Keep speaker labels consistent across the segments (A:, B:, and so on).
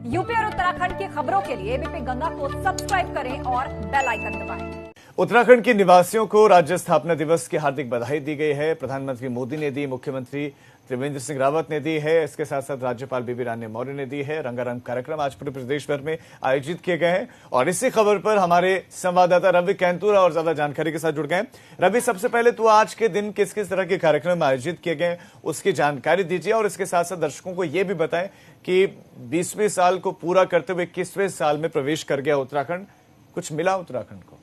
A: UP और उत्तराखंड की खबरों के लिए एबीपी गंगा को सब्सक्राइब करें और बेल आइकन दबाएं।
B: उत्तराखंड के निवासियों को राज्य स्थापना दिवस की हार्दिक बधाई दी गई है। प्रधानमंत्री मोदी ने दी, मुख्यमंत्री त्रिवेंद्र सिंह रावत ने दी है। इसके साथ साथ राज्यपाल बेबी रानी मौर्य ने दी है। रंगारंग कार्यक्रम आज पूरे प्रदेश भर में आयोजित किए गए हैं और इसी खबर पर हमारे संवाददाता रवि कैंतूरा और ज्यादा जानकारी के साथ जुड़ गए। रवि, सबसे पहले तो आज के दिन किस किस तरह के कार्यक्रम आयोजित किए गए उसकी जानकारी दीजिए और इसके साथ साथ दर्शकों को यह भी बताएं कि 20वें साल को पूरा करते हुए 21वें साल में प्रवेश कर गया उत्तराखंड। कुछ मिला उत्तराखंड को?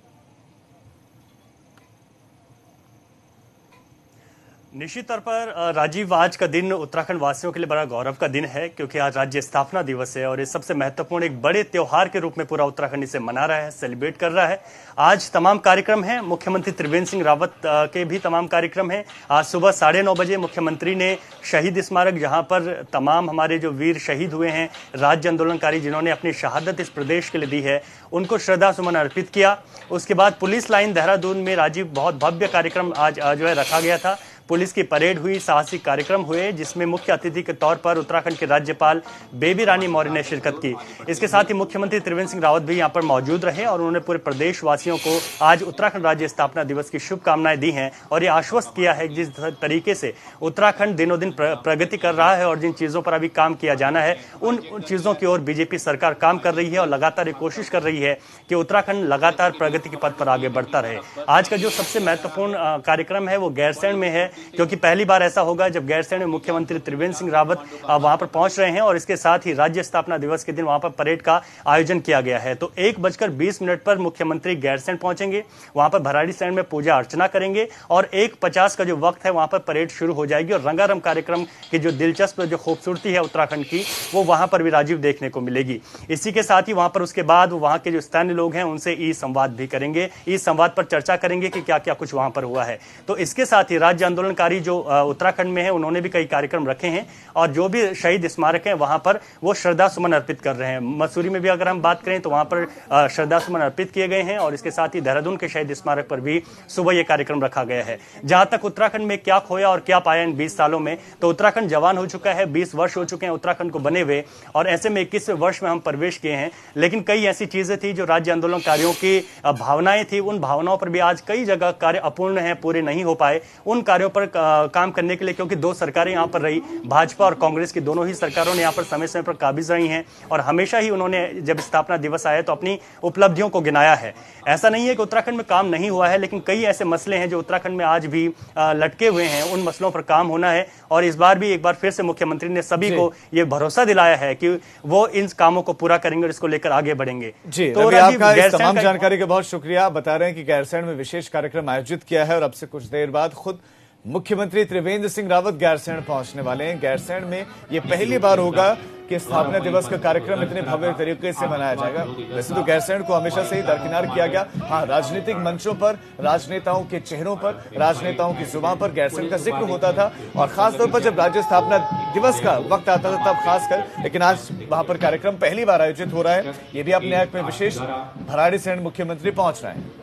C: निश्चित तौर पर राजीव, आज का दिन उत्तराखंड वासियों के लिए बड़ा गौरव का दिन है क्योंकि आज राज्य स्थापना दिवस है और ये सबसे महत्वपूर्ण एक बड़े त्योहार के रूप में पूरा उत्तराखंड इसे मना रहा है, सेलिब्रेट कर रहा है। आज तमाम कार्यक्रम हैं, मुख्यमंत्री त्रिवेंद्र सिंह रावत के भी तमाम कार्यक्रम हैं। आज सुबह 9:30 बजे मुख्यमंत्री ने शहीद स्मारक, जहां पर तमाम हमारे जो वीर शहीद हुए हैं, राज्य आंदोलनकारी जिन्होंने अपनी शहादत इस प्रदेश के लिए दी है, उनको श्रद्धा सुमन अर्पित किया। उसके बाद पुलिस लाइन देहरादून में राजीव बहुत भव्य कार्यक्रम आज जो है रखा गया था। पुलिस की परेड हुई, साहसिक कार्यक्रम हुए जिसमें मुख्य अतिथि के तौर पर उत्तराखंड के राज्यपाल बेबी रानी मौर्य ने शिरकत की। इसके साथ ही मुख्यमंत्री त्रिवेंद्र सिंह रावत भी यहां पर मौजूद रहे और उन्होंने पूरे प्रदेशवासियों को आज उत्तराखंड राज्य स्थापना दिवस की शुभकामनाएं दी हैं और ये आश्वस्त किया है जिस तरीके से उत्तराखंड दिनों दिन प्रगति कर रहा है और जिन चीजों पर अभी काम किया जाना है उन चीजों की ओर बीजेपी सरकार काम कर रही है और लगातार ये कोशिश कर रही है कि उत्तराखंड लगातार प्रगति के पथ पर आगे बढ़ता रहे। आज का जो सबसे महत्वपूर्ण कार्यक्रम है वो गैरसैंण में है क्योंकि पहली बार ऐसा होगा जब गैरसैंण में मुख्यमंत्री त्रिवेंद्र सिंह रावत वहां पर पहुंच रहे हैं और इसके साथ ही राज्य स्थापना दिवस के दिन वहां पर परेड का आयोजन किया गया है। तो 1:20 पर मुख्यमंत्री गैरसैंण पहुंचेंगे, वहां पर भराड़ीसैंण में पूजा अर्चना करेंगे और 1:50 का जो वक्त है वहां पर परेड शुरू हो जाएगी और रंगारंग कार्यक्रम की जो दिलचस्प जो खूबसूरती है उत्तराखंड की वो वहां पर भी राजीव देखने को मिलेगी। इसी के साथ ही वहां पर उसके बाद वहां के जो स्थानीय लोग हैं उनसे ई संवाद भी करेंगे, ई संवाद पर चर्चा करेंगे कि क्या क्या कुछ वहां पर हुआ है। तो इसके साथ ही राज्य आंदोलनकारी जो उत्तराखंड में है उन्होंने भी कई कार्यक्रम रखे हैं और जो भी शहीद स्मारक है वहां पर वो श्रद्धा सुमन अर्पित कर रहे हैं। मसूरी में भी अगर हम बात करें तो वहां पर श्रद्धा सुमन अर्पित किए गए हैं और इसके साथ ही देहरादून के शहीद स्मारक पर भी सुबह ये कार्यक्रम रखा गया है। जहां तक उत्तराखंड में क्या खोया और क्या पाया इन 20 सालों में, तो उत्तराखंड जवान हो चुका है, 20 वर्ष हो चुके हैं उत्तराखंड को बने हुए और ऐसे में 21वें वर्ष में हम प्रवेश किए हैं। लेकिन कई ऐसी चीजें थी जो राज्य आंदोलनकारियों की भावनाएं थी, उन भावनाओं पर भी आज कई जगह कार्य अपूर्ण है, पूरे नहीं हो पाए। उन कार्यों पर काम करने के लिए, क्योंकि दो सरकारें यहां पर रही, भाजपा और कांग्रेस की दोनों ही सरकारों ने यहां पर समय समय पर काबिज रही हैं और हमेशा ही उन्होंने जब स्थापना दिवस आया तो अपनी उपलब्धियों को गिनाया है। ऐसा नहीं है कि उत्तराखंड में काम नहीं हुआ है, लेकिन कई ऐसे मसले हैं जो उत्तराखंड में आज भी लटके हुए हैं, उन मसलों पर काम होना है और इस बार भी एक बार फिर से मुख्यमंत्री ने सभी को यह भरोसा दिलाया है कि वो इन कामों को पूरा करेंगे और इसको लेकर आगे बढ़ेंगे।
B: तो आपका इस तमाम जानकारी के बहुत शुक्रिया। बता रहे हैं कि गैरसैंण में विशेष कार्यक्रम आयोजित किया है और अब से कुछ देर बाद खुद मुख्यमंत्री त्रिवेंद्र सिंह रावत गैरसैंण पहुंचने वाले हैं। गैरसैंण में ये पहली बार होगा कि स्थापना दिवस का कार्यक्रम इतने भव्य तरीके से मनाया जाएगा। वैसे तो गैरसैंण को हमेशा से ही दरकिनार किया गया। हाँ, राजनीतिक मंचों पर, राजनेताओं के चेहरों पर, राजनेताओं की जुबान पर गैरसैंण का जिक्र होता था और खासतौर पर जब राज्य स्थापना दिवस का वक्त आता था तब खासकर। लेकिन आज वहां पर कार्यक्रम पहली बार आयोजित हो रहा है, ये भी अपने आप में विशेष। भराड़ीसैंण मुख्यमंत्री पहुंच रहे हैं।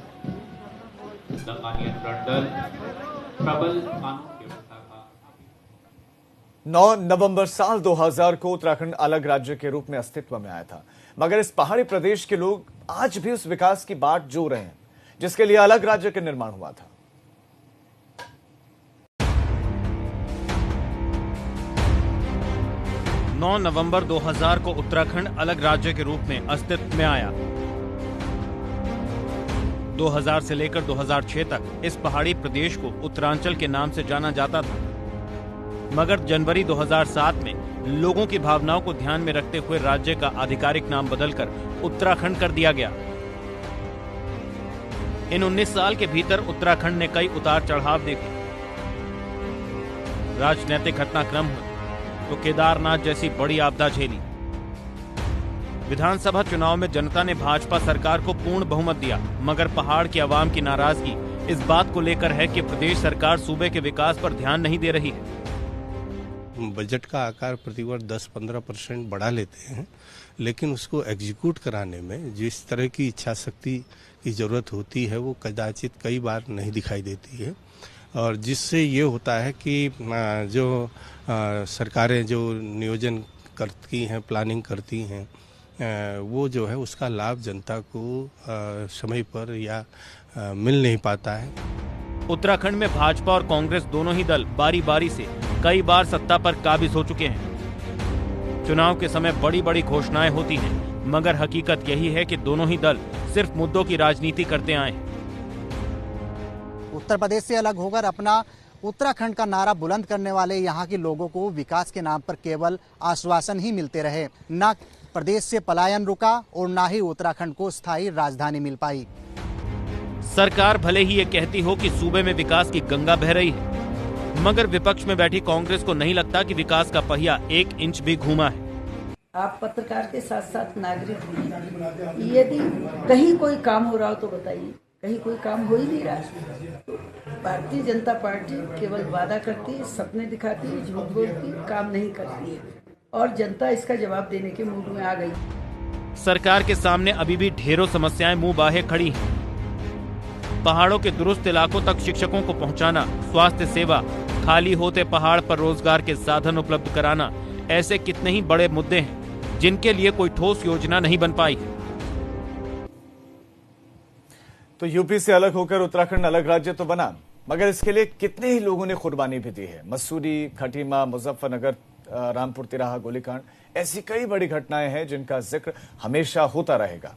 B: 9 नवंबर साल 2000 को उत्तराखंड अलग राज्य के रूप में अस्तित्व में आया था, मगर इस पहाड़ी प्रदेश के लोग आज भी उस विकास की बाट जो रहे हैं जिसके लिए अलग राज्य का निर्माण हुआ था।
D: नौ नवंबर 2000 को उत्तराखंड अलग राज्य के रूप में अस्तित्व में आया। 2000 से लेकर 2006 तक इस पहाड़ी प्रदेश को उत्तरांचल के नाम से जाना जाता था, मगर जनवरी 2007 में लोगों की भावनाओं को ध्यान में रखते हुए राज्य का आधिकारिक नाम बदलकर उत्तराखंड कर दिया गया। इन 19 साल के भीतर उत्तराखंड ने कई उतार चढ़ाव देखे। राजनीतिक घटनाक्रम हुए तो केदारनाथ जैसी बड़ी आपदा झेली। विधानसभा चुनाव में जनता ने भाजपा सरकार को पूर्ण बहुमत दिया, मगर पहाड़ की आवाम की नाराजगी इस बात को लेकर है कि प्रदेश सरकार सूबे के विकास पर ध्यान नहीं दे रही है।
E: बजट का आकार प्रतिवर्ष 10-15% बढ़ा लेते हैं, लेकिन उसको एग्जीक्यूट कराने में जिस तरह की इच्छा शक्ति की जरूरत होती है वो कदाचित कई बार नहीं दिखाई देती है, और जिससे ये होता है कि जो सरकारें जो नियोजन करती हैं, प्लानिंग करती हैं, वो जो है उसका लाभ जनता को समय पर या मिल नहीं पाता है।
D: उत्तराखंड में भाजपा और कांग्रेस दोनों ही दल बारी बारी से कई बार सत्ता पर काबिज हो चुके हैं। चुनाव के समय बड़ी बड़ी घोषणाएं होती हैं, मगर हकीकत यही है कि दोनों ही दल सिर्फ मुद्दों की राजनीति करते आए हैं।
F: उत्तर प्रदेश से अलग होकर अपना उत्तराखंड का नारा बुलंद करने वाले यहाँ के लोगों को विकास के नाम पर केवल आश्वासन ही मिलते रहे। न प्रदेश से पलायन रुका और न ही उत्तराखंड को स्थायी राजधानी मिल पाई।
D: सरकार भले ही ये कहती हो कि सूबे में विकास की गंगा बह रही है, मगर विपक्ष में बैठी कांग्रेस को नहीं लगता कि विकास का पहिया 1 इंच भी घूमा है।
G: आप पत्रकार के साथ साथ नागरिक हैं, यदि कहीं कोई काम हो रहा हो तो बताइए। कहीं कोई काम हो ही नहीं रहा। भारतीय जनता पार्टी केवल वादा करती है, सपने दिखाती है, झूठ बोलती है, काम नहीं करती है और जनता इसका जवाब देने के मूड में आ गई।
D: सरकार के सामने अभी भी ढेरों समस्याएं मुंह बाहे खड़ी हैं। पहाड़ों के दुरुस्त इलाकों तक शिक्षकों को पहुंचाना, स्वास्थ्य सेवा, खाली होते पहाड़ पर रोजगार के साधन उपलब्ध कराना, ऐसे कितने ही बड़े मुद्दे हैं जिनके लिए कोई ठोस योजना नहीं बन पाई।
B: तो यूपी से अलग होकर उत्तराखंड अलग राज्य तो बना, मगर इसके लिए कितने ही लोगों ने कुर्बानी भी दी है। मसूरी, खटीमा, मुजफ्फरनगर, रामपुर तिराहा गोलीकांड, ऐसी कई बड़ी घटनाएं हैं जिनका जिक्र हमेशा होता रहेगा।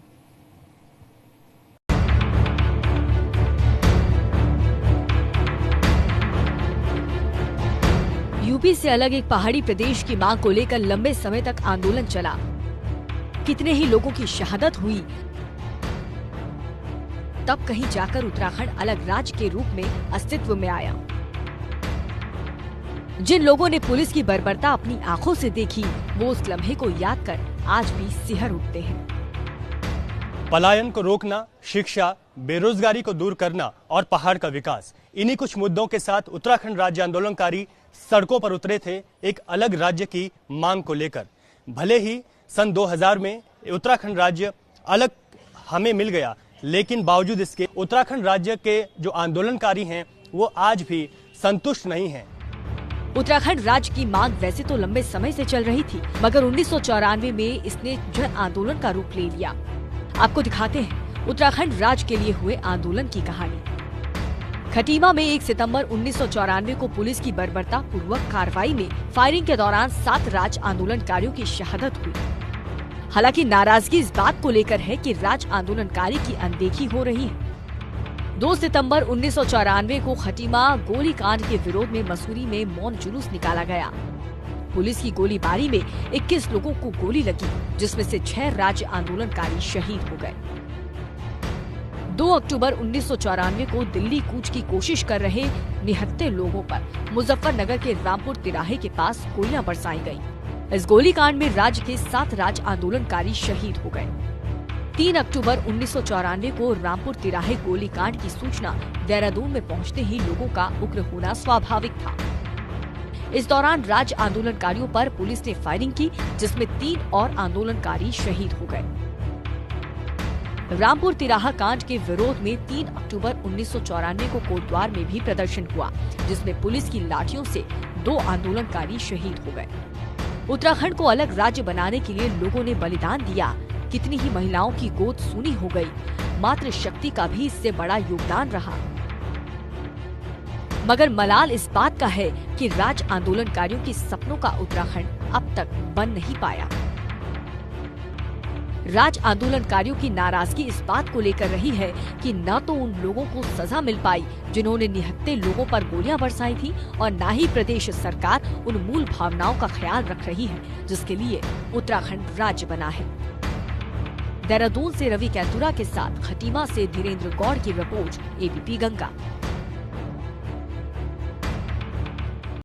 H: यूपी से अलग एक पहाड़ी प्रदेश की मांग को लेकर लंबे समय तक आंदोलन चला। कितने ही लोगों की शहादत हुई। तब कहीं जाकर उत्तराखंड अलग राज्य के रूप में अस्तित्व में आया। जिन लोगों ने पुलिस की बर्बरता अपनी आंखों से देखी, वो उस लम्हे को याद कर आज भी सिहर उठते हैं।
C: पलायन को रोकना, शिक्षा, बेरोजगारी को दूर करना और पहाड़ का विकास, इन्हीं कुछ मुद्दों के साथ उत्तराखंड राज्य आंदोलनकारी सड़कों पर उतरे थे एक अलग राज्य की मांग को लेकर। भले ही सन 2000 में उत्तराखंड राज्य अलग हमें मिल गया, लेकिन बावजूद इसके उत्तराखंड राज्य के जो आंदोलनकारी हैं वो आज भी संतुष्ट नहीं हैं।
H: उत्तराखंड राज्य की मांग वैसे तो लंबे समय से चल रही थी, मगर 1994 में इसने जन आंदोलन का रूप ले लिया। आपको दिखाते हैं उत्तराखंड राज्य के लिए हुए आंदोलन की कहानी। खटीमा में 1 सितंबर 1994 को पुलिस की बर्बरता पूर्वक कार्रवाई में फायरिंग के दौरान 7 राज्य आंदोलनकारियों की शहादत हुई। हालांकि नाराजगी इस बात को लेकर है कि राज्य आंदोलनकारी की अनदेखी हो रही है। 2 सितंबर 1994 को खटीमा गोलीकांड के विरोध में मसूरी में मौन जुलूस निकाला गया। पुलिस की गोलीबारी में 21 लोगों को गोली लगी, जिसमें से 6 राज्य आंदोलनकारी शहीद हो गए। 2 अक्टूबर 1994 को दिल्ली कूच की कोशिश कर रहे निहत्थे लोगों पर मुजफ्फरनगर के रामपुर तिराहे के पास गोलियां बरसाई गईं। इस गोलीकांड में राज्य के 7 राज्य आंदोलनकारी शहीद हो गए। 3 अक्टूबर 1994 को रामपुर तिराहे गोलीकांड की सूचना देहरादून में पहुंचते ही लोगों का उग्र होना स्वाभाविक था। इस दौरान राज्य आंदोलनकारियों पर पुलिस ने फायरिंग की, जिसमें 3 और आंदोलनकारी शहीद हो गए। रामपुर तिराहा कांड के विरोध में 3 अक्टूबर 1994 को कोटद्वार में भी प्रदर्शन हुआ, जिसमें पुलिस की लाठियों से 2 आंदोलनकारी शहीद हो गए। उत्तराखंड को अलग राज्य बनाने के लिए लोगों ने बलिदान दिया। कितनी ही महिलाओं की गोद सूनी हो गई। मातृशक्ति का भी इससे बड़ा योगदान रहा। मगर मलाल इस बात का है कि राज्य आंदोलनकारियों के सपनों का उत्तराखंड अब तक बन नहीं पाया। राज्य आंदोलनकारियों की नाराजगी इस बात को लेकर रही है कि न तो उन लोगों को सजा मिल पाई जिन्होंने निहत्थे लोगों पर गोलियां बरसाई थी, और न ही प्रदेश सरकार उन मूल भावनाओं का ख्याल रख रही है जिसके लिए उत्तराखंड राज्य बना है। देहरादून से रवि कैतुरा के साथ खटीमा से धीरेन्द्र गौड़ की रिपोर्ट, एबीपी गंगा।